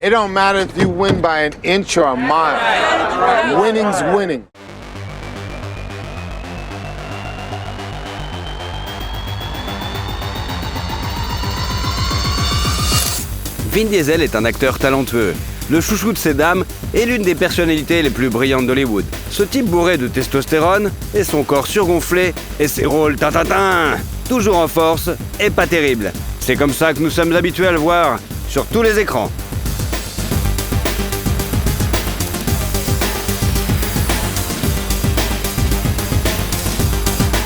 It don't matter if you win by an inch or a mile. Winning's winning. Vin Diesel est un acteur talentueux, le chouchou de ces dames et l'une des personnalités les plus brillantes d'Hollywood. Ce type bourré de testostérone et son corps surgonflé et ses rôles toujours en force et pas terrible. C'est comme ça que nous sommes habitués à le voir sur tous les écrans.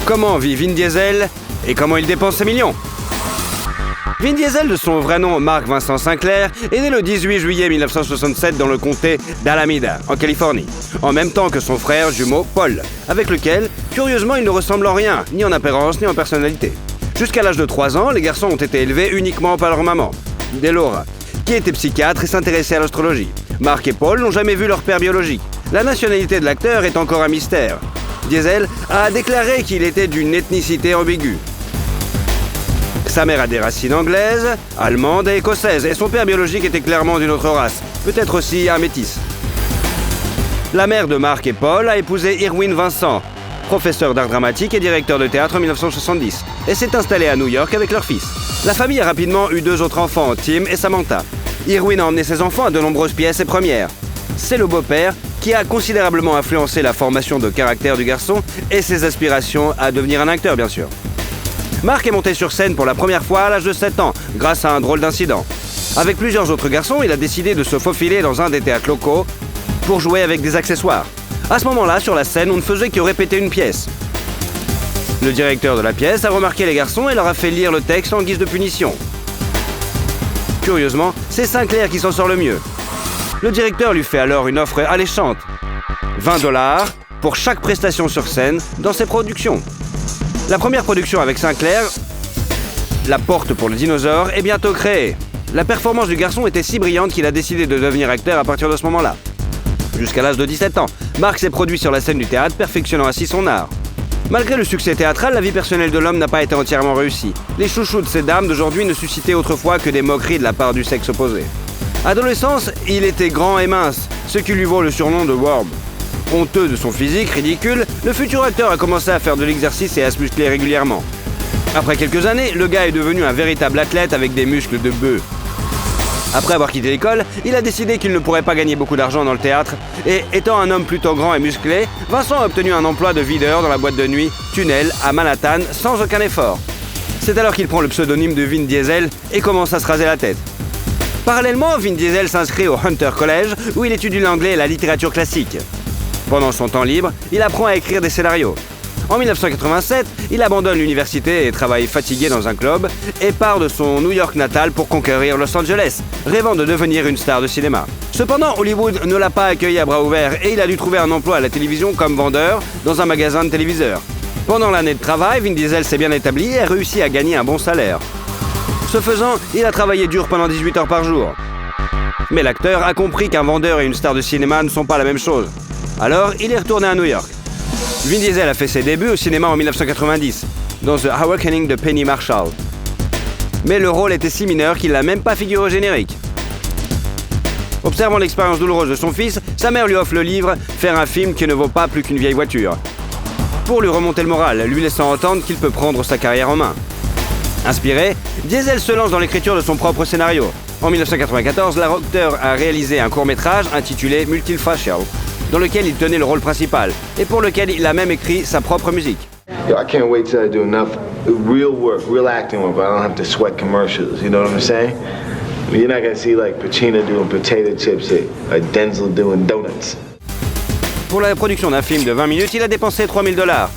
Comment vit Vin Diesel et comment il dépense ses millions? Vin Diesel, de son vrai nom Mark Vincent Sinclair, est né le 18 juillet 1967 dans le comté d'Alameda, en Californie, en même temps que son frère jumeau Paul, avec lequel, curieusement, il ne ressemble en rien, ni en apparence, ni en personnalité. Jusqu'à l'âge de 3 ans, les garçons ont été élevés uniquement par leur maman, Delora, qui était psychiatre et s'intéressait à l'astrologie. Mark et Paul n'ont jamais vu leur père biologique. La nationalité de l'acteur est encore un mystère. Diesel a déclaré qu'il était d'une ethnicité ambiguë. Sa mère a des racines anglaises, allemandes et écossaises, et son père biologique était clairement d'une autre race, peut-être aussi un métis. La mère de Mark et Paul a épousé Irwin Vincent, professeur d'art dramatique et directeur de théâtre en 1970, et s'est installée à New York avec leur fils. La famille a rapidement eu 2 autres enfants, Tim et Samantha. Irwin a emmené ses enfants à de nombreuses pièces et premières. C'est le beau-père qui a considérablement influencé la formation de caractère du garçon et ses aspirations à devenir un acteur, bien sûr. Mark est monté sur scène pour la première fois à l'âge de 7 ans, grâce à un drôle d'incident. Avec plusieurs autres garçons, il a décidé de se faufiler dans un des théâtres locaux pour jouer avec des accessoires. À ce moment-là, sur la scène, on ne faisait que répéter une pièce. Le directeur de la pièce a remarqué les garçons et leur a fait lire le texte en guise de punition. Curieusement, c'est Sinclair qui s'en sort le mieux. Le directeur lui fait alors une offre alléchante. $20 pour chaque prestation sur scène dans ses productions. La première production avec Sinclair, La Porte pour le dinosaure, est bientôt créée. La performance du garçon était si brillante qu'il a décidé de devenir acteur à partir de ce moment-là. Jusqu'à l'âge de 17 ans, Mark s'est produit sur la scène du théâtre, perfectionnant ainsi son art. Malgré le succès théâtral, la vie personnelle de l'homme n'a pas été entièrement réussie. Les chouchous de ces dames d'aujourd'hui ne suscitaient autrefois que des moqueries de la part du sexe opposé. Adolescence, il était grand et mince, ce qui lui vaut le surnom de Worm. Honteux de son physique ridicule, le futur acteur a commencé à faire de l'exercice et à se muscler régulièrement. Après quelques années, le gars est devenu un véritable athlète avec des muscles de bœuf. Après avoir quitté l'école, il a décidé qu'il ne pourrait pas gagner beaucoup d'argent dans le théâtre et, étant un homme plutôt grand et musclé, Vincent a obtenu un emploi de videur dans la boîte de nuit Tunnel à Manhattan sans aucun effort. C'est alors qu'il prend le pseudonyme de Vin Diesel et commence à se raser la tête. Parallèlement, Vin Diesel s'inscrit au Hunter College où il étudie l'anglais et la littérature classique. Pendant son temps libre, il apprend à écrire des scénarios. En 1987, il abandonne l'université et travaille fatigué dans un club et part de son New York natal pour conquérir Los Angeles, rêvant de devenir une star de cinéma. Cependant, Hollywood ne l'a pas accueilli à bras ouverts et il a dû trouver un emploi à la télévision comme vendeur dans un magasin de téléviseurs. Pendant l'année de travail, Vin Diesel s'est bien établi et a réussi à gagner un bon salaire. Ce faisant, il a travaillé dur pendant 18 heures par jour. Mais l'acteur a compris qu'un vendeur et une star de cinéma ne sont pas la même chose. Alors, il est retourné à New York. Vin Diesel a fait ses débuts au cinéma en 1990, dans The Awakening de Penny Marshall. Mais le rôle était si mineur qu'il n'a même pas figuré au générique. Observant l'expérience douloureuse de son fils, sa mère lui offre le livre « Faire un film qui ne vaut pas plus qu'une vieille voiture », pour lui remonter le moral, lui laissant entendre qu'il peut prendre sa carrière en main. Inspiré, Diesel se lance dans l'écriture de son propre scénario. En 1994, l'acteur a réalisé un court-métrage intitulé « Multifacial », dans lequel il tenait le rôle principal, et pour lequel il a même écrit sa propre musique. Yo, I can't wait till I do enough real work, real acting work, but I don't have to sweat commercials, you know what I'm saying? You're not gonna see like Pacino doing potato chips or Denzel doing donuts. Pour la production d'un film de 20 minutes, il a dépensé $3000.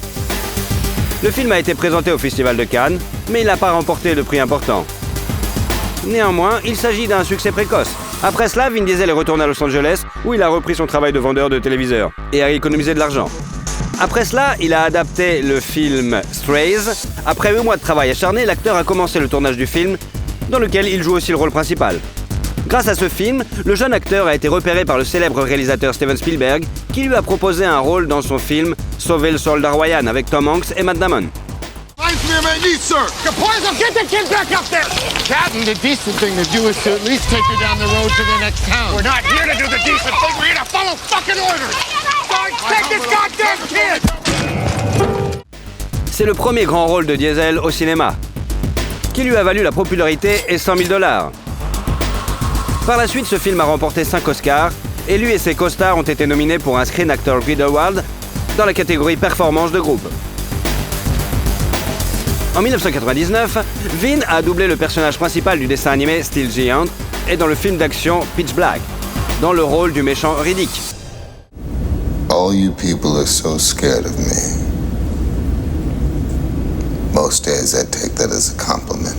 Le film a été présenté au Festival de Cannes, mais il n'a pas remporté de prix important. Néanmoins, il s'agit d'un succès précoce. Après cela, Vin Diesel est retourné à Los Angeles, où il a repris son travail de vendeur de téléviseurs et a économisé de l'argent. Après cela, il a adapté le film Strays. Après 8 mois de travail acharné, l'acteur a commencé le tournage du film, dans lequel il joue aussi le rôle principal. Grâce à ce film, le jeune acteur a été repéré par le célèbre réalisateur Steven Spielberg, qui lui a proposé un rôle dans son film Sauver le soldat Ryan avec Tom Hanks et Matt Damon. Life, man, me, sir! Poison, get the kid back up there! Captain, the decent thing to do is to at least take her down the road to the next town. We're not here to do the decent thing, we're here to follow fucking orders! Sarge, take this goddamn kid! C'est le premier grand rôle de Diesel au cinéma, qui lui a valu la popularité et $100 000. Par la suite, ce film a remporté 5 Oscars, et lui et ses co-stars ont été nominés pour un Screen Actor Guild Award dans la catégorie Performance de groupe. En 1999, Vin a doublé le personnage principal du dessin animé Steel Giant et dans le film d'action Pitch Black, dans le rôle du méchant Riddick. All you people are so scared of me. Most days I take that as a compliment.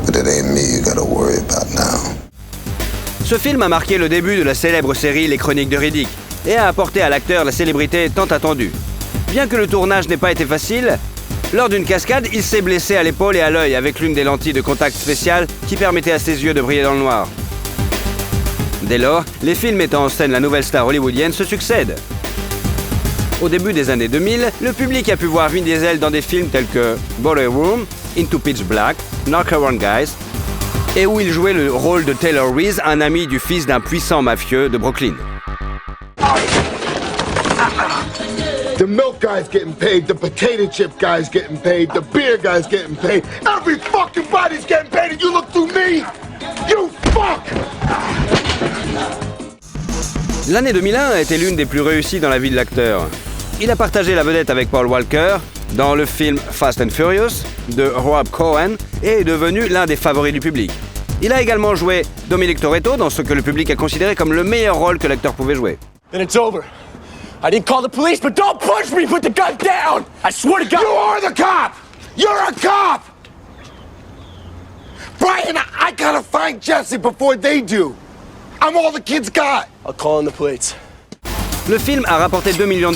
But it ain't me you gotta worry about now. Ce film a marqué le début de la célèbre série Les Chroniques de Riddick et a apporté à l'acteur la célébrité tant attendue. Bien que le tournage n'ait pas été facile, lors d'une cascade, il s'est blessé à l'épaule et à l'œil avec l'une des lentilles de contact spéciales qui permettaient à ses yeux de briller dans le noir. Dès lors, les films mettant en scène la nouvelle star hollywoodienne se succèdent. Au début des années 2000, le public a pu voir Vin Diesel dans des films tels que Boiler Room, Into Pitch Black, Knock Around Guys, et où il jouait le rôle de Taylor Reese, un ami du fils d'un puissant mafieux de Brooklyn. The milk guy's getting paid, the potato chip guy's getting paid, the beer guy's getting paid. Every fucking body's getting paid and you look through me! You fuck! L'année 2001 a été l'une des plus réussies dans la vie de l'acteur. Il a partagé la vedette avec Paul Walker dans le film Fast and Furious de Rob Cohen et est devenu l'un des favoris du public. Il a également joué Dominic Toretto dans ce que le public a considéré comme le meilleur rôle que l'acteur pouvait jouer. Then it's over. I didn't call the police, but don't push me! Put the gun down! I swear to God! You are the cop! You're a cop! Brian, I gotta find Jesse before they do. I'm all the kids got. I'll call in the plates. Le film a rapporté $2 millions.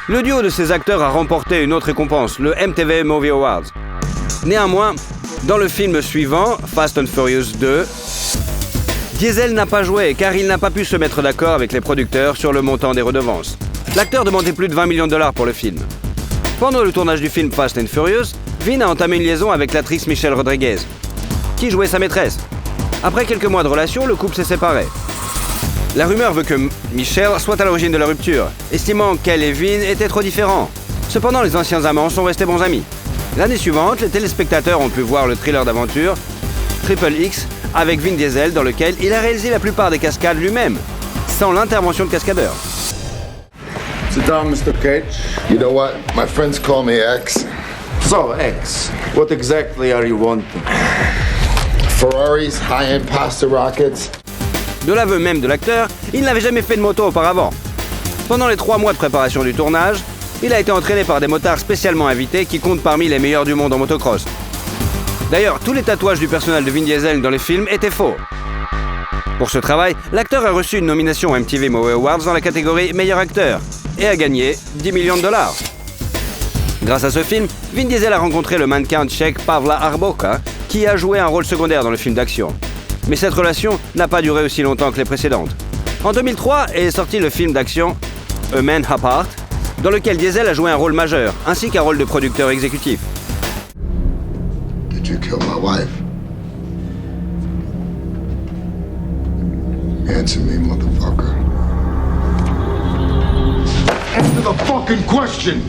Le duo de ces acteurs a remporté une autre récompense, le MTV Movie Awards. Néanmoins, dans le film suivant, Fast and Furious 2, Diesel n'a pas joué car il n'a pas pu se mettre d'accord avec les producteurs sur le montant des redevances. L'acteur demandait plus de $20 millions pour le film. Pendant le tournage du film Fast and Furious, Vin a entamé une liaison avec l'actrice Michelle Rodriguez, qui jouait sa maîtresse. Après quelques mois de relation, le couple s'est séparé. La rumeur veut que Michelle soit à l'origine de la rupture, estimant qu'elle et Vin étaient trop différents. Cependant, les anciens amants sont restés bons amis. L'année suivante, les téléspectateurs ont pu voir le thriller d'aventure Triple X avec Vin Diesel, dans lequel il a réalisé la plupart des cascades lui-même, sans l'intervention de cascadeurs. Sit down, Mr. Cage. You know what? My friends call me X. So, X, what exactly are you wanting? Ferraris, high-end pasta rockets. De l'aveu même de l'acteur, il n'avait jamais fait de moto auparavant. Pendant les 3 mois de préparation du tournage, il a été entraîné par des motards spécialement invités qui comptent parmi les meilleurs du monde en motocross. D'ailleurs, tous les tatouages du personnel de Vin Diesel dans les films étaient faux. Pour ce travail, l'acteur a reçu une nomination aux MTV Movie Awards dans la catégorie Meilleur acteur et a gagné $10 millions. Grâce à ce film, Vin Diesel a rencontré le mannequin tchèque Pavla Arboka, qui a joué un rôle secondaire dans le film d'action. Mais cette relation n'a pas duré aussi longtemps que les précédentes. En 2003 est sorti le film d'action A Man Apart, dans lequel Diesel a joué un rôle majeur, ainsi qu'un rôle de producteur exécutif. Did you kill my wife? Answer me, motherfucker. Answer the fucking question!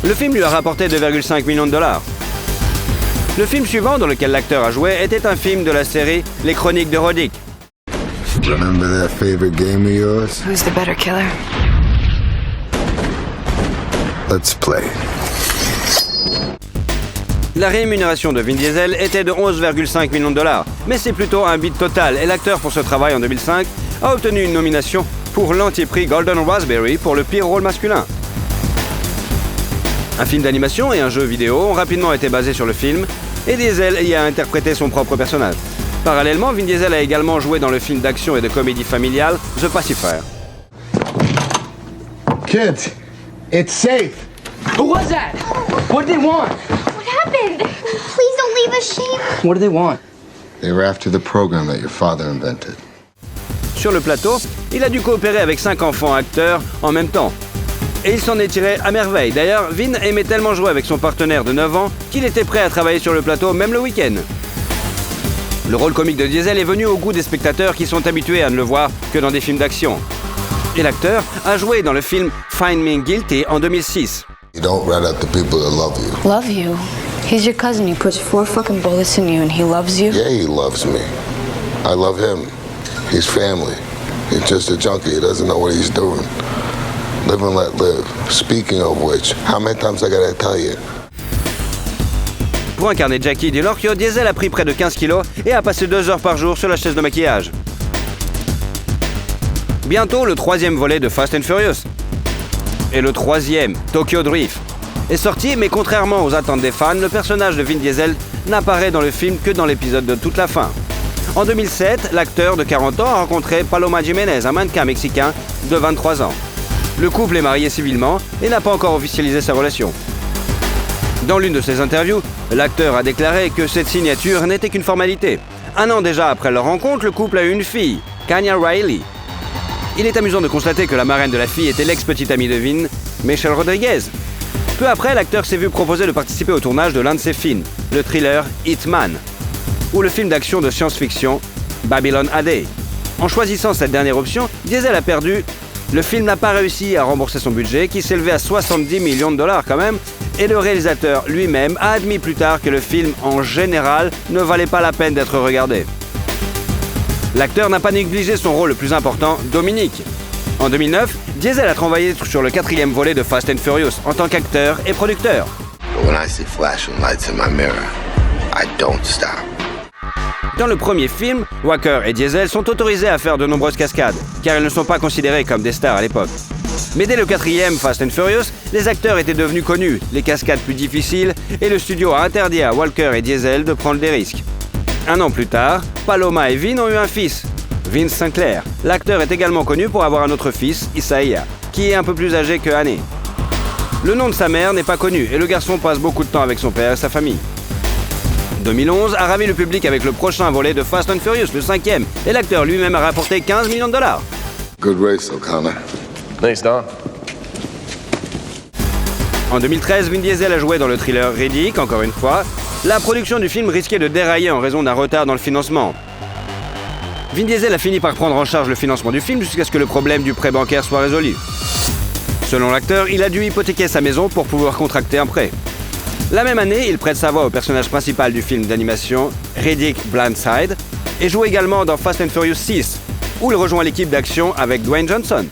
Le film lui a rapporté $2,5 millions. Le film suivant dans lequel l'acteur a joué était un film de la série Les Chroniques de Riddick. Remember that favorite game of yours? Who's the better killer? Let's play. La rémunération de Vin Diesel était de $11,5 millions, mais c'est plutôt un bid total et l'acteur pour ce travail en 2005 a obtenu une nomination pour l'anti-prix Golden Raspberry pour le pire rôle masculin. Un film d'animation et un jeu vidéo ont rapidement été basés sur le film et Diesel y a interprété son propre personnage. Parallèlement, Vin Diesel a également joué dans le film d'action et de comédie familiale The Pacifier. Kids, it's safe. Who was that? What did they want? What happened? Please don't leave us, Shane. What do they want? They were after the program that your father invented. Sur le plateau, il a dû coopérer avec 5 enfants acteurs en même temps. Et il s'en est tiré à merveille. D'ailleurs, Vin aimait tellement jouer avec son partenaire de 9 ans qu'il était prêt à travailler sur le plateau même le week-end. Le rôle comique de Diesel est venu au goût des spectateurs qui sont habitués à ne le voir que dans des films d'action. Et l'acteur a joué dans le film Find Me Guilty en 2006. You don't rat out the people that love you. Love you? He's your cousin. He puts 4 fucking bullets in you and he loves you? Yeah, he loves me. I love him. He's family. He's just a junkie. He doesn't know what he's doing. Live and let live. Speaking of which, how many times I gotta tell you? Pour incarner Jackie DiLorchio, Diesel a pris près de 15 kilos et a passé 2 heures par jour sur la chaise de maquillage. Bientôt, le 3e volet de Fast and Furious. Et le 3e, Tokyo Drift, est sorti, mais contrairement aux attentes des fans, le personnage de Vin Diesel n'apparaît dans le film que dans l'épisode de toute la fin. En 2007, l'acteur de 40 ans a rencontré Paloma Jiménez, un mannequin mexicain de 23 ans. Le couple est marié civilement et n'a pas encore officialisé sa relation. Dans l'une de ses interviews, l'acteur a déclaré que cette signature n'était qu'une formalité. 1 an déjà après leur rencontre, le couple a eu une fille, Kanya Riley. Il est amusant de constater que la marraine de la fille était l'ex-petite amie de Vin, Michelle Rodriguez. Peu après, l'acteur s'est vu proposer de participer au tournage de l'un de ses films, le thriller Hitman, ou le film d'action de science-fiction Babylon AD. En choisissant cette dernière option, Diesel a perdu. Le film n'a pas réussi à rembourser son budget, qui s'élevait à 70 millions de dollars quand même, et le réalisateur lui-même a admis plus tard que le film, en général, ne valait pas la peine d'être regardé. L'acteur n'a pas négligé son rôle le plus important, Dominique. En 2009, Diesel a travaillé sur le 4e volet de Fast and Furious en tant qu'acteur et producteur. When I see flashing lights in my mirror, I don't stop. Dans le premier film, Walker et Diesel sont autorisés à faire de nombreuses cascades, car ils ne sont pas considérés comme des stars à l'époque. Mais dès le 4e Fast and Furious, les acteurs étaient devenus connus, les cascades plus difficiles, et le studio a interdit à Walker et Diesel de prendre des risques. 1 an plus tard, Paloma et Vin ont eu un fils, Vince Sinclair. L'acteur est également connu pour avoir un autre fils, Isaiah, qui est un peu plus âgé que Annie. Le nom de sa mère n'est pas connu et le garçon passe beaucoup de temps avec son père et sa famille. 2011 a ravi le public avec le prochain volet de Fast and Furious, le 5e, et l'acteur lui-même a rapporté 15 millions de dollars. Good race, O'Connor. Thanks, Don. En 2013, Vin Diesel a joué dans le thriller Riddick, encore une fois. La production du film risquait de dérailler en raison d'un retard dans le financement. Vin Diesel a fini par prendre en charge le financement du film jusqu'à ce que le problème du prêt bancaire soit résolu. Selon l'acteur, il a dû hypothéquer sa maison pour pouvoir contracter un prêt. La même année, il prête sa voix au personnage principal du film d'animation Riddick Blindside et joue également dans Fast and Furious 6, où il rejoint l'équipe d'action avec Dwayne Johnson.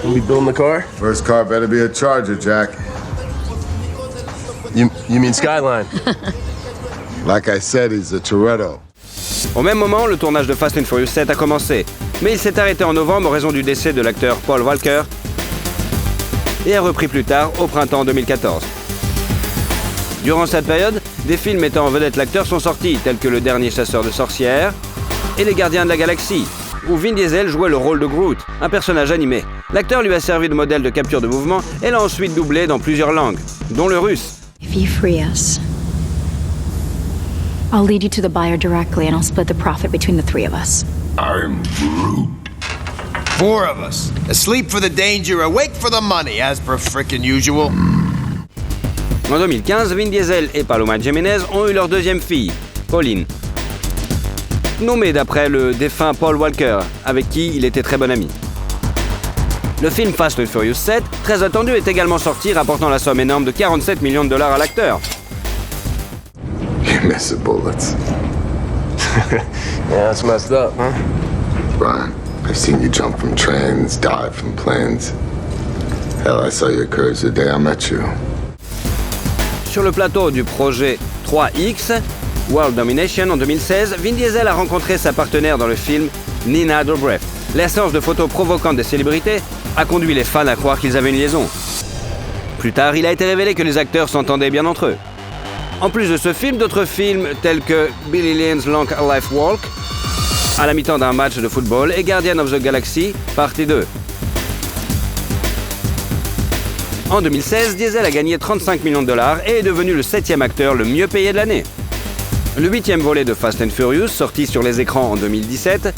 We building the car? First car better be a Charger, Jack. You mean Skyline? Like I said, he's a Toretto. Au même moment, le tournage de Fast and Furious 7 a commencé, mais il s'est arrêté en novembre en raison du décès de l'acteur Paul Walker et a repris plus tard au printemps 2014. Durant cette période, des films mettant en vedette l'acteur sont sortis, tels que Le Dernier Chasseur de Sorcières et Les Gardiens de la Galaxie, où Vin Diesel jouait le rôle de Groot, un personnage animé. L'acteur lui a servi de modèle de capture de mouvement et l'a ensuite doublé dans plusieurs langues, dont le russe. If you free us, I'll lead you to the buyer directly and I'll split the profit between the 3 of us. I'm Groot. 4 of us. Asleep for the danger, awake for the money, as per frickin' usual. En 2015, Vin Diesel et Paloma Jiménez ont eu leur 2e fille, Pauline, nommée d'après le défunt Paul Walker, avec qui il était très bon ami. Le film Fast and Furious 7, très attendu, est également sorti, rapportant la somme énorme de 47 millions de dollars à l'acteur. You miss the bullets. Yeah, that's messed up, huh? Brian, I've seen you jump from trains, dive from planes. Hell, I saw your courage the day I met you. Sur le plateau du projet 3X, World Domination en 2016, Vin Diesel a rencontré sa partenaire dans le film, Nina Dobrev. La séance de photos provocantes des célébrités a conduit les fans à croire qu'ils avaient une liaison. Plus tard, il a été révélé que les acteurs s'entendaient bien entre eux. En plus de ce film, d'autres films tels que Billy Lynn's Long Life Walk, à la mi-temps d'un match de football, et Guardian of the Galaxy, partie 2. En 2016, Diesel a gagné 35 millions de dollars et est devenu le 7e acteur le mieux payé de l'année. Le 8e volet de Fast and Furious, sorti sur les écrans en 2017,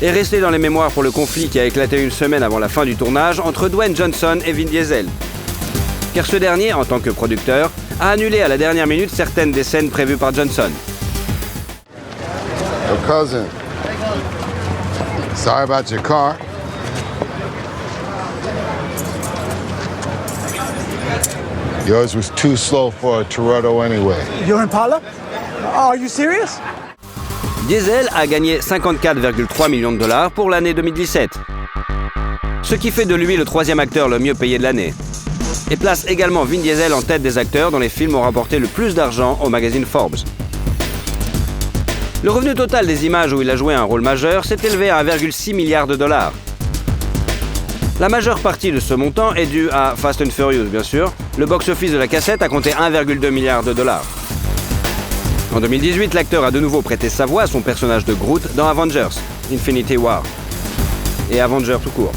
est resté dans les mémoires pour le conflit qui a éclaté une semaine avant la fin du tournage entre Dwayne Johnson et Vin Diesel. Car ce dernier, en tant que producteur, a annulé à la dernière minute certaines des scènes prévues par Johnson. Your cousin. Sorry about your car. Yours was too slow for a Toretto anyway. Your Impala? Are you serious? Diesel a gagné 54,3 millions de dollars pour l'année 2017. Ce qui fait de lui le troisième acteur le mieux payé de l'année. Et place également Vin Diesel en tête des acteurs dont les films ont rapporté le plus d'argent au magazine Forbes. Le revenu total des images où il a joué un rôle majeur s'est élevé à 1,6 milliard de dollars. La majeure partie de ce montant est due à Fast and Furious, bien sûr. Le box-office de la cassette a compté 1,2 milliard de dollars. En 2018, l'acteur a de nouveau prêté sa voix à son personnage de Groot dans Avengers, Infinity War. Et Avengers tout court.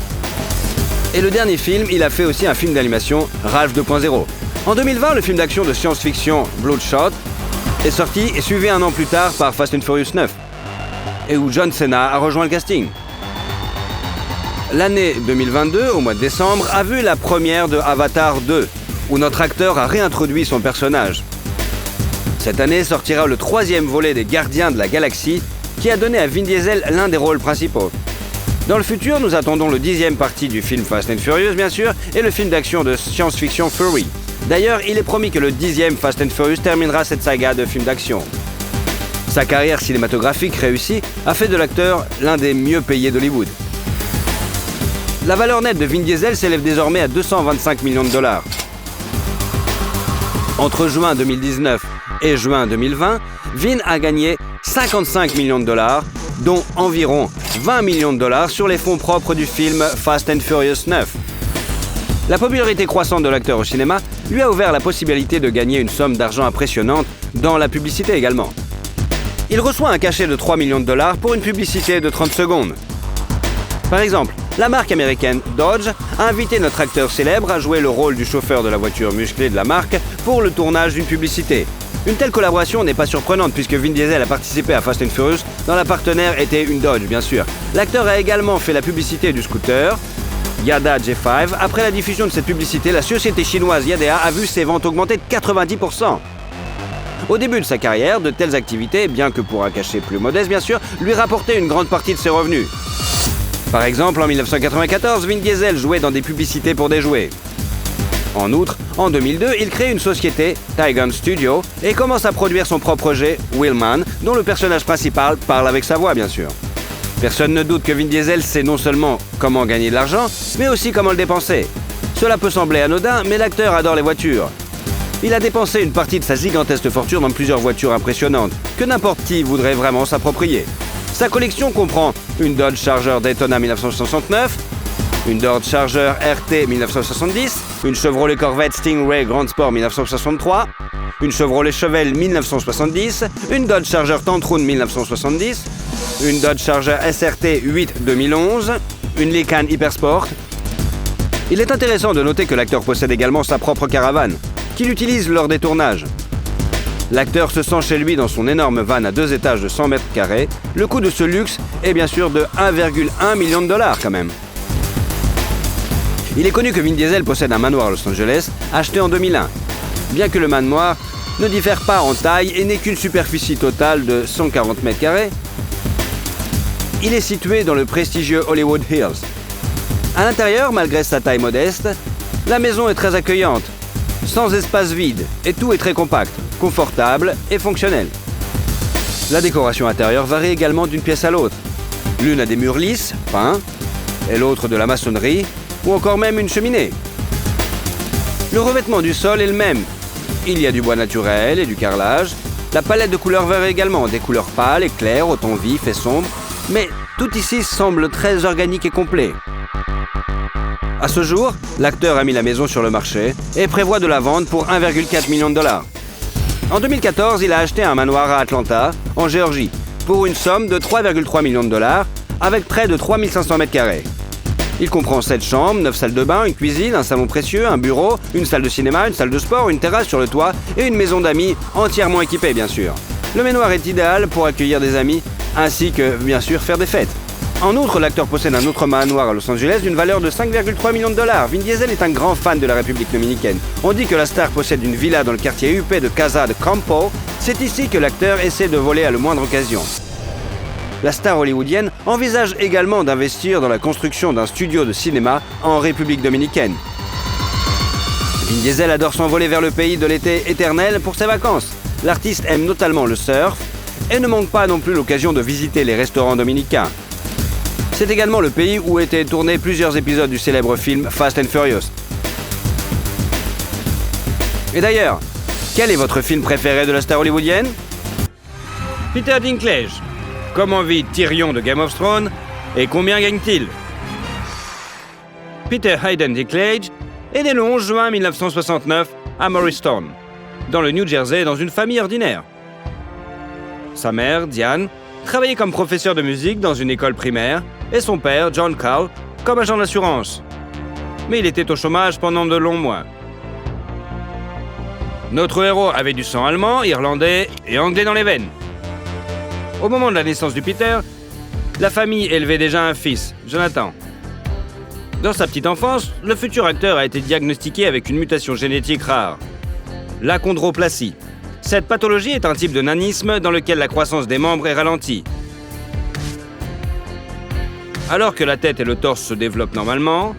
Et le dernier film, il a fait aussi un film d'animation, Ralph 2.0. En 2020, le film d'action de science-fiction Bloodshot est sorti et suivi un an plus tard par Fast and Furious 9, et où John Cena a rejoint le casting. L'année 2022, au mois de décembre, a vu la première de Avatar 2, où notre acteur a réintroduit son personnage. Cette année sortira le troisième volet des Gardiens de la Galaxie, qui a donné à Vin Diesel l'un des rôles principaux. Dans le futur, nous attendons le 10e partie du film Fast and Furious, bien sûr, et le film d'action de science-fiction Fury. D'ailleurs, il est promis que le 10e Fast and Furious terminera cette saga de films d'action. Sa carrière cinématographique réussie a fait de l'acteur l'un des mieux payés d'Hollywood. La valeur nette de Vin Diesel s'élève désormais à 225 millions de dollars. Entre juin 2019 et juin 2020, Vin a gagné 55 millions de dollars, dont environ 20 millions de dollars sur les fonds propres du film Fast and Furious 9. La popularité croissante de l'acteur au cinéma lui a ouvert la possibilité de gagner une somme d'argent impressionnante dans la publicité également. Il reçoit un cachet de 3 millions de dollars pour une publicité de 30 secondes. Par exemple, la marque américaine Dodge a invité notre acteur célèbre à jouer le rôle du chauffeur de la voiture musclée de la marque pour le tournage d'une publicité. Une telle collaboration n'est pas surprenante puisque Vin Diesel a participé à Fast and Furious dont la partenaire était une Dodge, bien sûr. L'acteur a également fait la publicité du scooter Yada G5. Après la diffusion de cette publicité, la société chinoise Yada a vu ses ventes augmenter de 90%. Au début de sa carrière, de telles activités, bien que pour un cachet plus modeste bien sûr, lui rapportaient une grande partie de ses revenus. Par exemple, en 1994, Vin Diesel jouait dans des publicités pour des jouets. En outre, en 2002, il crée une société, Tygon Studio, et commence à produire son propre jet, Wheelman, dont le personnage principal parle avec sa voix, bien sûr. Personne ne doute que Vin Diesel sait non seulement comment gagner de l'argent, mais aussi comment le dépenser. Cela peut sembler anodin, mais l'acteur adore les voitures. Il a dépensé une partie de sa gigantesque fortune dans plusieurs voitures impressionnantes, que n'importe qui voudrait vraiment s'approprier. Sa collection comprend une Dodge Charger Daytona 1969, une Dodge Charger RT 1970, une Chevrolet Corvette Stingray Grand Sport 1963, une Chevrolet Chevelle 1970, une Dodge Charger Tantrum 1970, une Dodge Charger SRT 8 2011, une Lycan Hypersport. Il est intéressant de noter que l'acteur possède également sa propre caravane, qu'il utilise lors des tournages. L'acteur se sent chez lui dans son énorme van à 2 étages de 100 mètres carrés. Le coût de ce luxe est bien sûr de 1,1 million de dollars quand même. Il est connu que Vin Diesel possède un manoir à Los Angeles, acheté en 2001. Bien que le manoir ne diffère pas en taille et n'ait qu'une superficie totale de 140 mètres carrés, il est situé dans le prestigieux Hollywood Hills. À l'intérieur, malgré sa taille modeste, la maison est très accueillante, sans espace vide, et tout est très compact, confortable et fonctionnel. La décoration intérieure varie également d'une pièce à l'autre. L'une a des murs lisses, peints, et l'autre de la maçonnerie, ou encore même une cheminée. Le revêtement du sol est le même. Il y a du bois naturel et du carrelage. La palette de couleurs varie également, des couleurs pâles et claires, au ton vif et sombre, mais tout ici semble très organique et complet. À ce jour, l'acteur a mis la maison sur le marché et prévoit de la vendre pour 1,4 million de dollars. En 2014, il a acheté un manoir à Atlanta, en Géorgie, pour une somme de 3,3 millions de dollars, avec près de 3500 mètres carrés. Il comprend 7 chambres, 9 salles de bain, une cuisine, un salon précieux, un bureau, une salle de cinéma, une salle de sport, une terrasse sur le toit et une maison d'amis entièrement équipée, bien sûr. Le manoir est idéal pour accueillir des amis, ainsi que, bien sûr, faire des fêtes. En outre, l'acteur possède un autre manoir à Los Angeles d'une valeur de 5,3 millions de dollars. Vin Diesel est un grand fan de la République dominicaine. On dit que la star possède une villa dans le quartier huppé de Casa de Campo. C'est ici que l'acteur essaie de voler à la moindre occasion. La star hollywoodienne envisage également d'investir dans la construction d'un studio de cinéma en République dominicaine. Vin Diesel adore s'envoler vers le pays de l'été éternel pour ses vacances. L'artiste aime notamment le surf et ne manque pas non plus l'occasion de visiter les restaurants dominicains. C'est également le pays où étaient tournés plusieurs épisodes du célèbre film Fast and Furious. Et d'ailleurs, quel est votre film préféré de la star hollywoodienne? Peter Dinklage. Comment vit Tyrion de Game of Thrones et combien gagne-t-il? Peter Hayden Dinklage est né le 11 juin 1969 à Morristown, dans le New Jersey, dans une famille ordinaire. Sa mère, Diane, travaillait comme professeur de musique dans une école primaire et son père, John Carl, comme agent d'assurance. Mais il était au chômage pendant de longs mois. Notre héros avait du sang allemand, irlandais et anglais dans les veines. Au moment de la naissance du Peter, la famille élevait déjà un fils, Jonathan. Dans sa petite enfance, le futur acteur a été diagnostiqué avec une mutation génétique rare, l'achondroplasie. Cette pathologie est un type de nanisme dans lequel la croissance des membres est ralentie. Alors que la tête et le torse se développent normalement,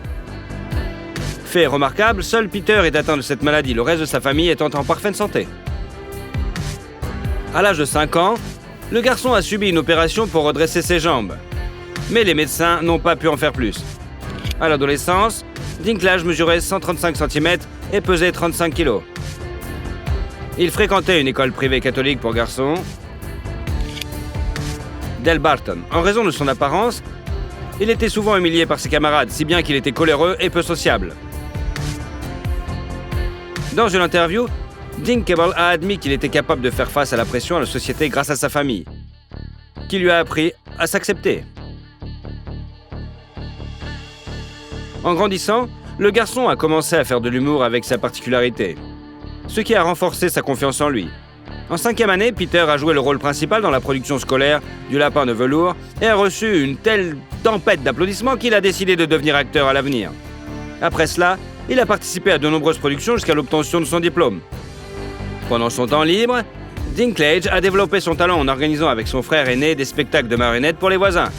fait remarquable, seul Peter est atteint de cette maladie, le reste de sa famille étant en parfaite santé. À l'âge de 5 ans, le garçon a subi une opération pour redresser ses jambes. Mais les médecins n'ont pas pu en faire plus. À l'adolescence, Dinklage mesurait 135 cm et pesait 35 kg. Il fréquentait une école privée catholique pour garçons, Del Barton. En raison de son apparence, il était souvent humilié par ses camarades, si bien qu'il était coléreux et peu sociable. Dans une interview, Dinklage a admis qu'il était capable de faire face à la pression à la société grâce à sa famille, qui lui a appris à s'accepter. En grandissant, le garçon a commencé à faire de l'humour avec sa particularité, ce qui a renforcé sa confiance en lui. En 5e année, Peter a joué le rôle principal dans la production scolaire du Lapin de velours et a reçu une telle tempête d'applaudissements qu'il a décidé de devenir acteur à l'avenir. Après cela, il a participé à de nombreuses productions jusqu'à l'obtention de son diplôme. Pendant son temps libre, Dinklage a développé son talent en organisant avec son frère aîné des spectacles de marionnettes pour les voisins.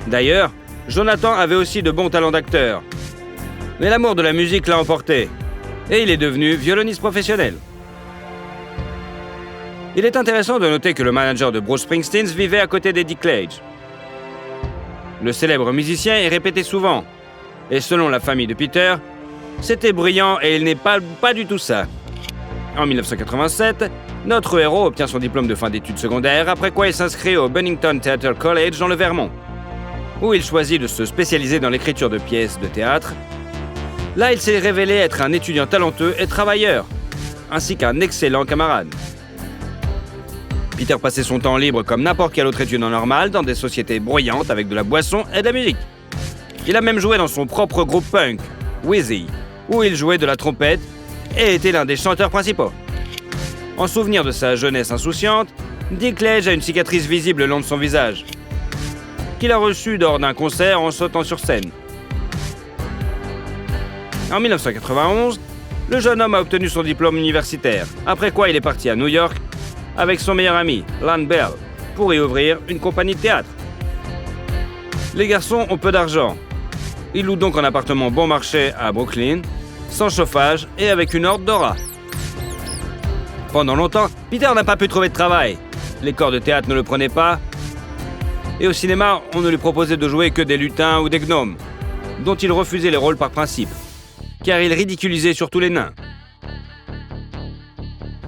D'ailleurs, Jonathan avait aussi de bons talents d'acteur. Mais l'amour de la musique l'a emporté, et il est devenu violoniste professionnel. Il est intéressant de noter que le manager de Bruce Springsteen vivait à côté des Dinklage. Le célèbre musicien est répété souvent, et selon la famille de Peter, c'était brillant et il n'est pas du tout ça. En 1987, notre héros obtient son diplôme de fin d'études secondaires, après quoi il s'inscrit au Bennington Theatre College dans le Vermont, où il choisit de se spécialiser dans l'écriture de pièces de théâtre. Là, il s'est révélé être un étudiant talentueux et travailleur, ainsi qu'un excellent camarade. Peter passait son temps libre comme n'importe quel autre étudiant normal dans des sociétés bruyantes avec de la boisson et de la musique. Il a même joué dans son propre groupe punk, Wheezy, où il jouait de la trompette et était l'un des chanteurs principaux. En souvenir de sa jeunesse insouciante, Dinklage a une cicatrice visible le long de son visage, qu'il a reçue lors d'un concert en sautant sur scène. En 1991, le jeune homme a obtenu son diplôme universitaire, après quoi il est parti à New York avec son meilleur ami, Lan Bell, pour y ouvrir une compagnie de théâtre. Les garçons ont peu d'argent. Ils louent donc un appartement bon marché à Brooklyn, sans chauffage et avec une horde de rats. Pendant longtemps, Peter n'a pas pu trouver de travail. Les corps de théâtre ne le prenaient pas. Et au cinéma, on ne lui proposait de jouer que des lutins ou des gnomes, dont il refusait les rôles par principe, car il ridiculisait surtout les nains.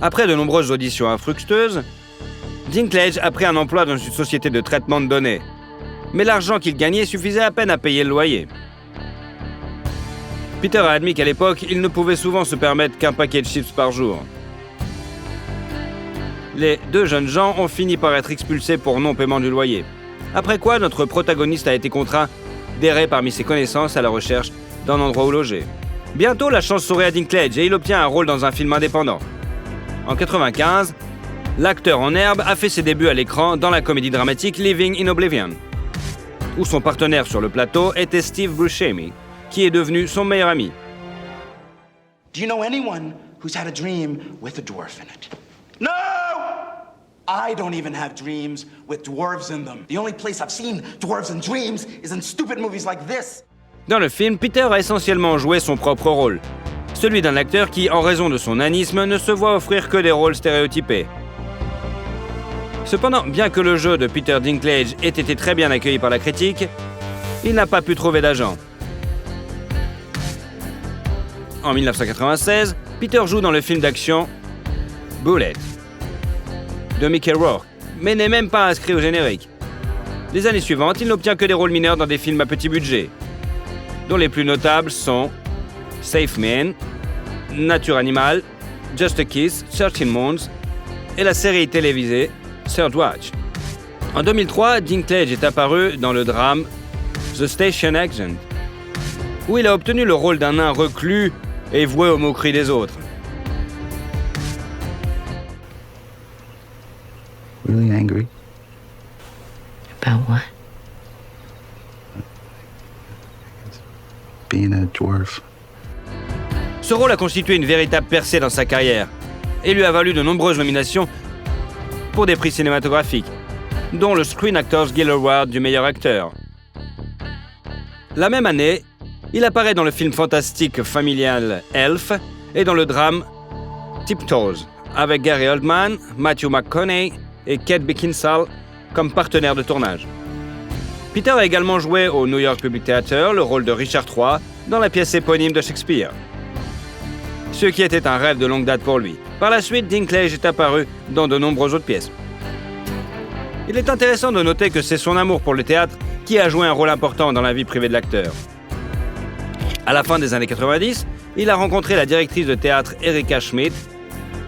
Après de nombreuses auditions infructueuses, Dinklage a pris un emploi dans une société de traitement de données. Mais l'argent qu'il gagnait suffisait à peine à payer le loyer. Peter a admis qu'à l'époque, il ne pouvait souvent se permettre qu'un paquet de chips par jour. Les deux jeunes gens ont fini par être expulsés pour non-paiement du loyer. Après quoi, notre protagoniste a été contraint d'errer parmi ses connaissances à la recherche d'un endroit où loger. Bientôt, la chance sourit à Dinklage et il obtient un rôle dans un film indépendant. En 1995, l'acteur en herbe a fait ses débuts à l'écran dans la comédie dramatique Living in Oblivion, où son partenaire sur le plateau était Steve Buscemi, qui est devenu son meilleur ami. Do you know anyone who's had a dream with a dwarf in it? No! I don't even have dreams with dwarves in them. The only place I've seen dwarves in dreams is in stupid movies like this. Dans le film, Peter a essentiellement joué son propre rôle, celui d'un acteur qui, en raison de son nanisme, ne se voit offrir que des rôles stéréotypés. Cependant, bien que le jeu de Peter Dinklage ait été très bien accueilli par la critique, il n'a pas pu trouver d'agent. En 1996, Peter joue dans le film d'action Bullet de Mickey Rourke, mais n'est même pas inscrit au générique. Les années suivantes, il n'obtient que des rôles mineurs dans des films à petit budget, dont les plus notables sont Safe Man, Nature Animal, Just a Kiss, 13 Months et la série télévisée Third Watch. En 2003, Dinklage est apparu dans le drame The Station Agent, où il a obtenu le rôle d'un nain reclus et voué aux moqueries des autres. Really angry? About what? Being a dwarf. Ce rôle a constitué une véritable percée dans sa carrière et lui a valu de nombreuses nominations pour des prix cinématographiques, dont le Screen Actors Guild Award du meilleur acteur. La même année, il apparaît dans le film fantastique familial Elf et dans le drame Tiptoes, avec Gary Oldman, Matthew McConaughey et Kate Beckinsale comme partenaires de tournage. Peter a également joué au New York Public Theatre le rôle de Richard III dans la pièce éponyme de Shakespeare, ce qui était un rêve de longue date pour lui. Par la suite, Dinklage est apparu dans de nombreuses autres pièces. Il est intéressant de noter que c'est son amour pour le théâtre qui a joué un rôle important dans la vie privée de l'acteur. À la fin des années 90, il a rencontré la directrice de théâtre Erika Schmidt,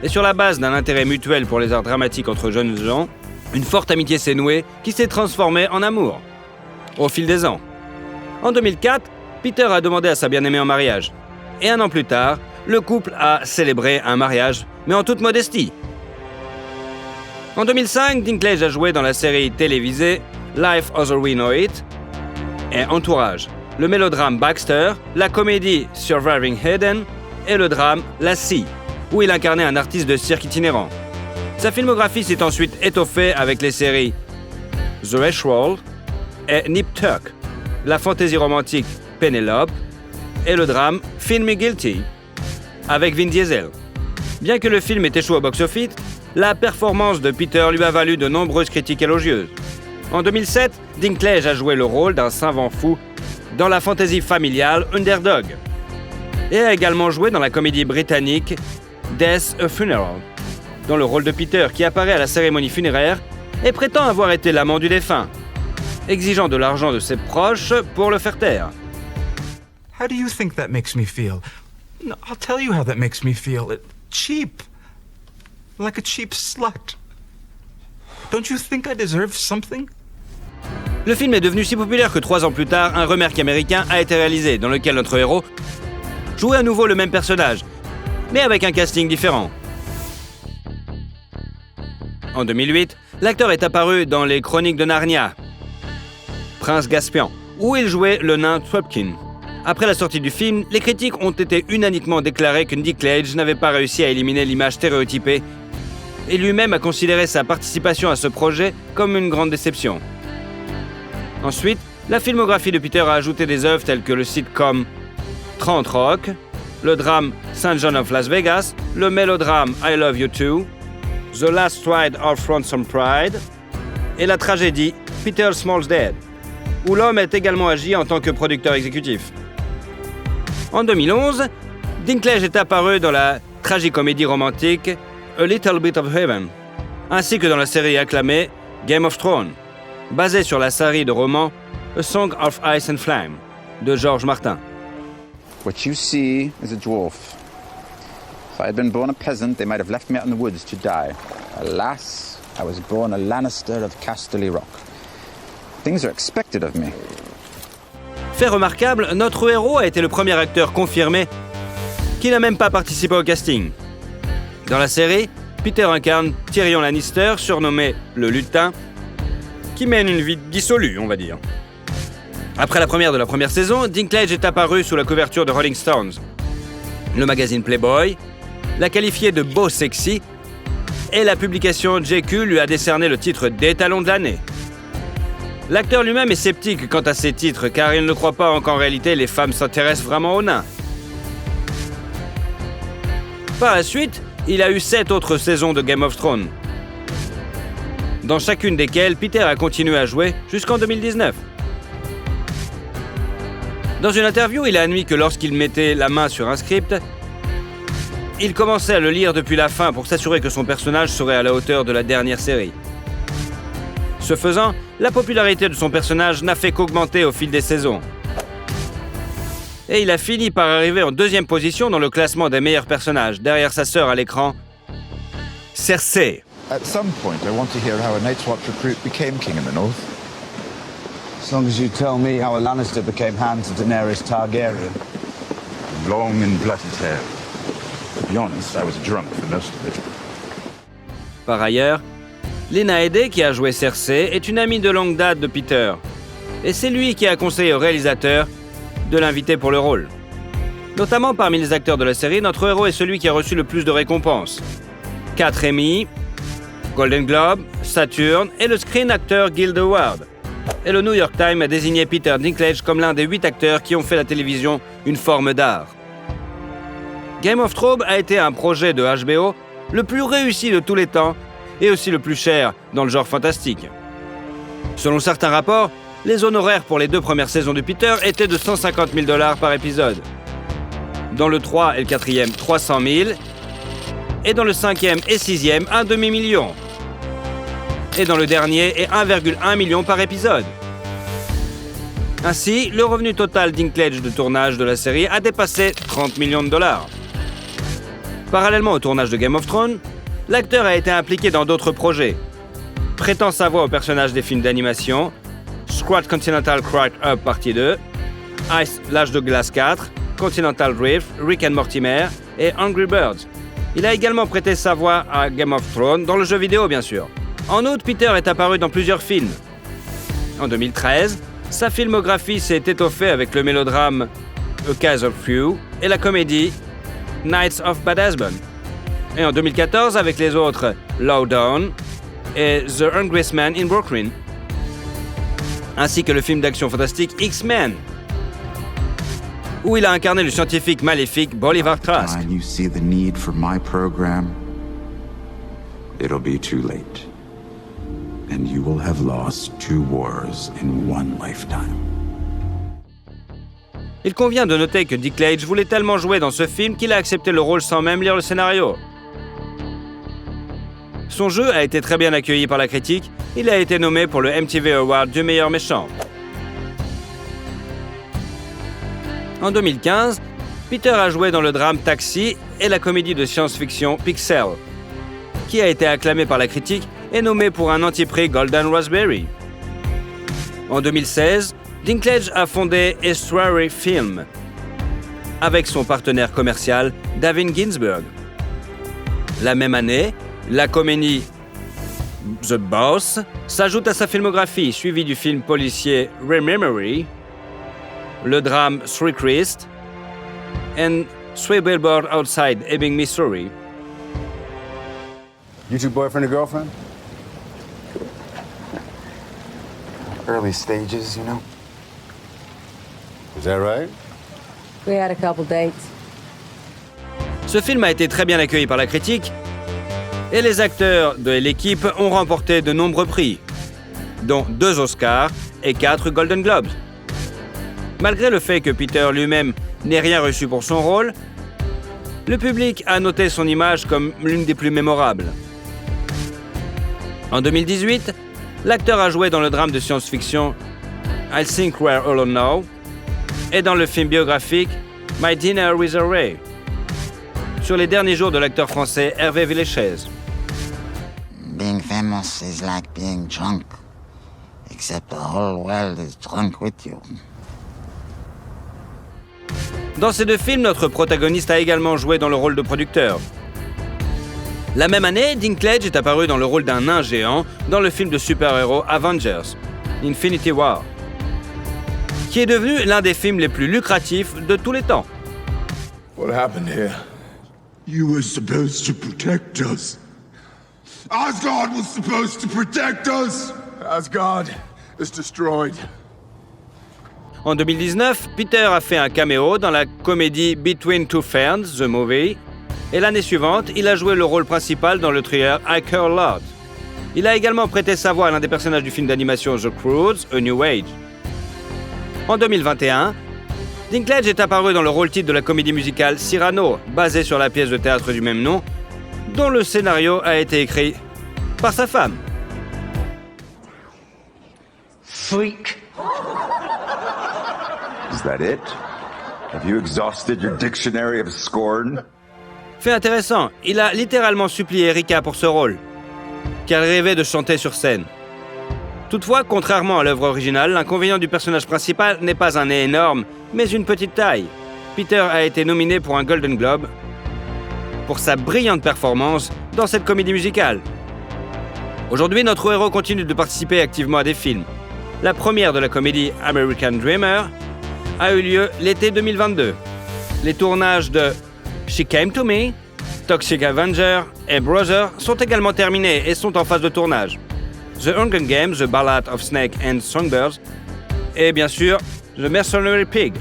et sur la base d'un intérêt mutuel pour les arts dramatiques entre jeunes gens, une forte amitié s'est nouée qui s'est transformée en amour au fil des ans. En 2004, Peter a demandé à sa bien-aimée en mariage. Et un an plus tard, le couple a célébré un mariage, mais en toute modestie. En 2005, Dinklage a joué dans la série télévisée Life as We Know It et Entourage, le mélodrame Baxter, la comédie Surviving Hayden et le drame La Scie, où il incarnait un artiste de cirque itinérant. Sa filmographie s'est ensuite étoffée avec les séries The Ashworld et Nip Tuck, la fantaisie romantique Penelope et le drame Feel Me Guilty avec Vin Diesel. Bien que le film ait échoué au box-office, la performance de Peter lui a valu de nombreuses critiques élogieuses. En 2007, Dinklage a joué le rôle d'un savant fou dans la fantaisie familiale Underdog et a également joué dans la comédie britannique Death a Funeral, dans le rôle de Peter qui apparaît à la cérémonie funéraire et prétend avoir été l'amant du défunt, exigeant de l'argent de ses proches pour le faire taire. How do you think that makes me feel? No, I'll tell you how that makes me feel. Cheap. Like a cheap slut. Don't you think I deserve something? Le film est devenu si populaire que 3 ans plus tard, un remake américain a été réalisé dans lequel notre héros jouait à nouveau le même personnage, mais avec un casting différent. En 2008, l'acteur est apparu dans Les Chroniques de Narnia, Prince Caspian, où il jouait le nain Thwopkin. Après la sortie du film, les critiques ont été unanimement déclarées que Dinklage n'avait pas réussi à éliminer l'image stéréotypée et lui-même a considéré sa participation à ce projet comme une grande déception. Ensuite, la filmographie de Peter a ajouté des œuvres telles que le sitcom 30 Rock, le drame St. John of Las Vegas, le mélodrame I Love You Too, The Last Ride of Ransom Pride et la tragédie Peter Small's Dead, où l'homme est également agi en tant que producteur exécutif. En 2011, Dinklage est apparu dans la tragicomédie romantique A Little Bit of Heaven, ainsi que dans la série acclamée Game of Thrones, basée sur la série de romans A Song of Ice and Flame de George Martin. What you see is a dwarf. If I had been born a peasant, they might have left me out in the woods to die. Alas, I was born a Lannister of Casterly Rock. Things are expected of me. Fait remarquable, notre héros a été le premier acteur confirmé qui n'a même pas participé au casting. Dans la série, Peter incarne Tyrion Lannister, surnommé le Lutin, qui mène une vie dissolue, on va dire. Après la première de la première saison, Dinklage est apparu sous la couverture de Rolling Stones. Le magazine Playboy l'a qualifié de beau sexy et la publication JQ lui a décerné le titre d'étalon de l'année. L'acteur lui-même est sceptique quant à ces titres car il ne croit pas qu'en réalité les femmes s'intéressent vraiment aux nains. Par la suite, il a eu 7 autres saisons de Game of Thrones, dans chacune desquelles Peter a continué à jouer jusqu'en 2019. Dans une interview, il a admis que lorsqu'il mettait la main sur un script, il commençait à le lire depuis la fin pour s'assurer que son personnage serait à la hauteur de la dernière série. Ce faisant, la popularité de son personnage n'a fait qu'augmenter au fil des saisons. Et il a fini par arriver en 2e position dans le classement des meilleurs personnages, derrière sa sœur à l'écran, Cersei. At some point, I want to hear how a Night's Watch recruit became king in the North. As long as you tell me how a Lannister became hand to Daenerys Targaryen. Long and blessed hair. To be honest, I was drunk for most of it. Par ailleurs, Lena Headey, qui a joué Cersei, est une amie de longue date de Peter. Et c'est lui qui a conseillé au réalisateur de l'inviter pour le rôle. Notamment parmi les acteurs de la série, notre héros est celui qui a reçu le plus de récompenses. 4 Emmy, Golden Globe, Saturn et le Screen Actor Guild Award. Et le New York Times a désigné Peter Dinklage comme l'un des 8 acteurs qui ont fait la télévision une forme d'art. Game of Thrones a été un projet de HBO le plus réussi de tous les temps et aussi le plus cher dans le genre fantastique. Selon certains rapports, les honoraires pour les 2 premières saisons de Peter étaient de $150 000 par épisode. Dans le 3 et le 4e, 300 000. Et dans le 5e et 6e, un demi-million. Et dans le dernier, est 1,1 million par épisode. Ainsi, le revenu total Dinklage de tournage de la série a dépassé $30 millions. Parallèlement au tournage de Game of Thrones, l'acteur a été impliqué dans d'autres projets, prêtant sa voix aux personnages des films d'animation Scrat Continental Crack Up Partie 2, Ice L'Âge de Glace 4, Continental Drift, Rick and Mortimer et Angry Birds. Il a également prêté sa voix à Game of Thrones, dans le jeu vidéo bien sûr. En outre, Peter est apparu dans plusieurs films. En 2013, sa filmographie s'est étoffée avec le mélodrame A Case of Few et la comédie Knights of Bad Husband. Et en 2014 avec les autres Low Down et The Hungriest Man in Brooklyn, ainsi que le film d'action fantastique X-Men, où il a incarné le scientifique maléfique Bolivar Trask. When you see the need for my program, it'll be too late. And you will have lost 2 wars in 1 lifetime. Il convient de noter que Dinklage voulait tellement jouer dans ce film qu'il a accepté le rôle sans même lire le scénario. Son jeu a été très bien accueilli par la critique. Il a été nommé pour le MTV Award du meilleur méchant. En 2015, Peter a joué dans le drame Taxi et la comédie de science-fiction Pixel, qui a été acclamé par la critique et nommé pour un anti-prix Golden Raspberry. En 2016, Dinklage a fondé Estuary Film avec son partenaire commercial David Ginsburg. La même année, la comédie The Boss s'ajoute à sa filmographie, suivie du film policier Rememory, le drame Three Christ et Three Billboards Outside Ebbing, Missouri. You two boyfriend or girlfriend? Early stages, you know. Is that right? We had a couple dates. Ce film a été très bien accueilli par la critique et les acteurs de l'équipe ont remporté de nombreux prix, dont 2 Oscars et 4 Golden Globes. Malgré le fait que Peter lui-même n'ait rien reçu pour son rôle, le public a noté son image comme l'une des plus mémorables. En 2018, l'acteur a joué dans le drame de science-fiction I Think We're All Alone Now et dans le film biographique My Dinner with a Ray, sur les derniers jours de l'acteur français Hervé Villechaize. Being famous is like being drunk, except the whole world is drunk with you. Dans ces 2 films, notre protagoniste a également joué dans le rôle de producteur. La même année, Dinklage est apparu dans le rôle d'un nain géant dans le film de super-héros Avengers, Infinity War, qui est devenu l'un des films les plus lucratifs de tous les temps. What happened here? You were supposed to protect us. Asgard was supposed to protect us. Asgard is destroyed. En 2019, Peter a fait un caméo dans la comédie Between Two Ferns, The Movie, et l'année suivante, il a joué le rôle principal dans le thriller I Care Lot. Il a également prêté sa voix à l'un des personnages du film d'animation The Croods, A New Age. En 2021, Dinklage est apparu dans le rôle titre de la comédie musicale Cyrano, basée sur la pièce de théâtre du même nom, dont le scénario a été écrit par sa femme. Freak. Is that it? Have you exhausted your dictionary of scorn? Fait intéressant, il a littéralement supplié Erika pour ce rôle, car elle rêvait de chanter sur scène. Toutefois, contrairement à l'œuvre originale, l'inconvénient du personnage principal n'est pas un nez énorme, mais une petite taille. Peter a été nominé pour un Golden Globe pour sa brillante performance dans cette comédie musicale. Aujourd'hui, notre héros continue de participer activement à des films. La première de la comédie American Dreamer a eu lieu l'été 2022. Les tournages de She Came to Me, Toxic Avenger et Brother sont également terminés et sont en phase de tournage. The Hunger Games, The Ballad of Snake and Songbirds et bien sûr The Mercenary Pig.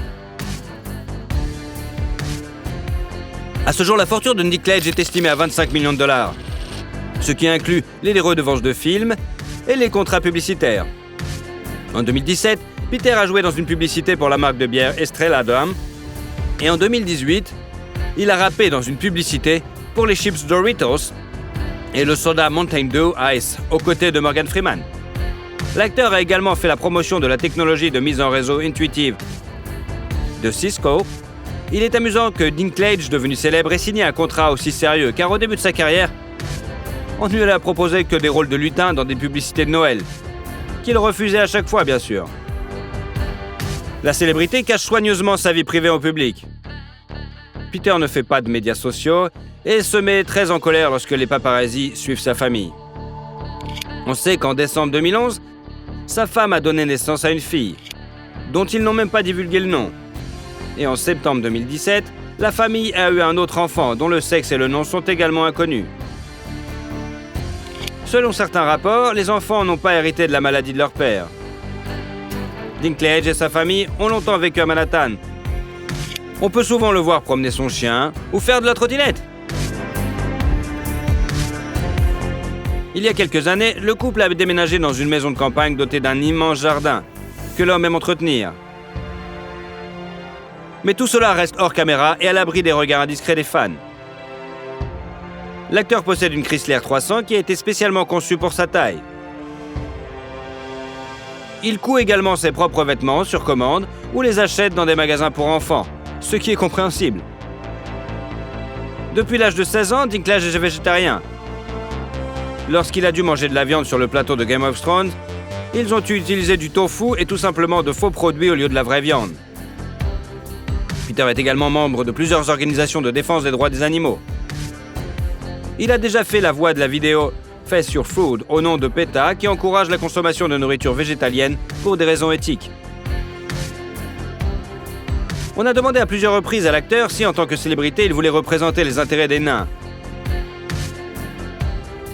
À ce jour, la fortune de Dinklage est estimée à 25 millions de dollars, ce qui inclut les redevances de films et les contrats publicitaires. En 2017, Peter a joué dans une publicité pour la marque de bière Estrella Damm et en 2018, il a rappé dans une publicité pour les chips Doritos et le soda Mountain Dew Ice aux côtés de Morgan Freeman. L'acteur a également fait la promotion de la technologie de mise en réseau intuitive de Cisco. Il est amusant que Dinklage, devenu célèbre, ait signé un contrat aussi sérieux, car au début de sa carrière, on ne lui a proposé que des rôles de lutin dans des publicités de Noël, qu'il refusait à chaque fois, bien sûr. La célébrité cache soigneusement sa vie privée au public. Peter ne fait pas de médias sociaux et se met très en colère lorsque les paparazzis suivent sa famille. On sait qu'en décembre 2011, sa femme a donné naissance à une fille, dont ils n'ont même pas divulgué le nom. Et en septembre 2017, la famille a eu un autre enfant dont le sexe et le nom sont également inconnus. Selon certains rapports, les enfants n'ont pas hérité de la maladie de leur père. Dinklage et sa famille ont longtemps vécu à Manhattan. On peut souvent le voir promener son chien ou faire de la trottinette. Il y a quelques années, le couple avait déménagé dans une maison de campagne dotée d'un immense jardin que l'homme aime entretenir. Mais tout cela reste hors caméra et à l'abri des regards indiscrets des fans. L'acteur possède une Chrysler 300 qui a été spécialement conçue pour sa taille. Il coud également ses propres vêtements sur commande ou les achète dans des magasins pour enfants, ce qui est compréhensible. Depuis l'âge de 16 ans, Dinklage est végétarien. Lorsqu'il a dû manger de la viande sur le plateau de Game of Thrones, ils ont utilisé du tofu et tout simplement de faux produits au lieu de la vraie viande. Peter est également membre de plusieurs organisations de défense des droits des animaux. Il a déjà fait la voix de la vidéo Face Your Food au nom de PETA qui encourage la consommation de nourriture végétalienne pour des raisons éthiques. On a demandé à plusieurs reprises à l'acteur si, en tant que célébrité, il voulait représenter les intérêts des nains.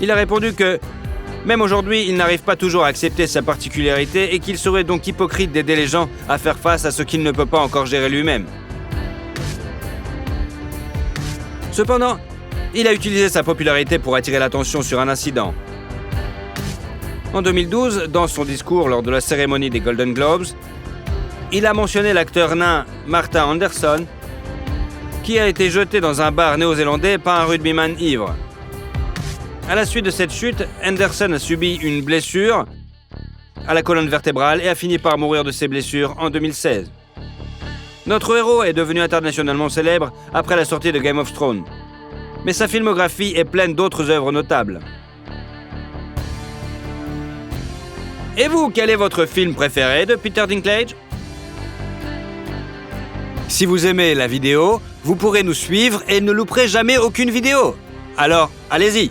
Il a répondu que, même aujourd'hui, il n'arrive pas toujours à accepter sa particularité et qu'il serait donc hypocrite d'aider les gens à faire face à ce qu'il ne peut pas encore gérer lui-même. Cependant, il a utilisé sa popularité pour attirer l'attention sur un incident. En 2012, dans son discours lors de la cérémonie des Golden Globes, il a mentionné l'acteur nain Martin Anderson, qui a été jeté dans un bar néo-zélandais par un rugbyman ivre. À la suite de cette chute, Anderson a subi une blessure à la colonne vertébrale et a fini par mourir de ses blessures en 2016. Notre héros est devenu internationalement célèbre après la sortie de Game of Thrones, mais sa filmographie est pleine d'autres œuvres notables. Et vous, quel est votre film préféré de Peter Dinklage ? Si vous aimez la vidéo, vous pourrez nous suivre et ne louperez jamais aucune vidéo. Alors, allez-y.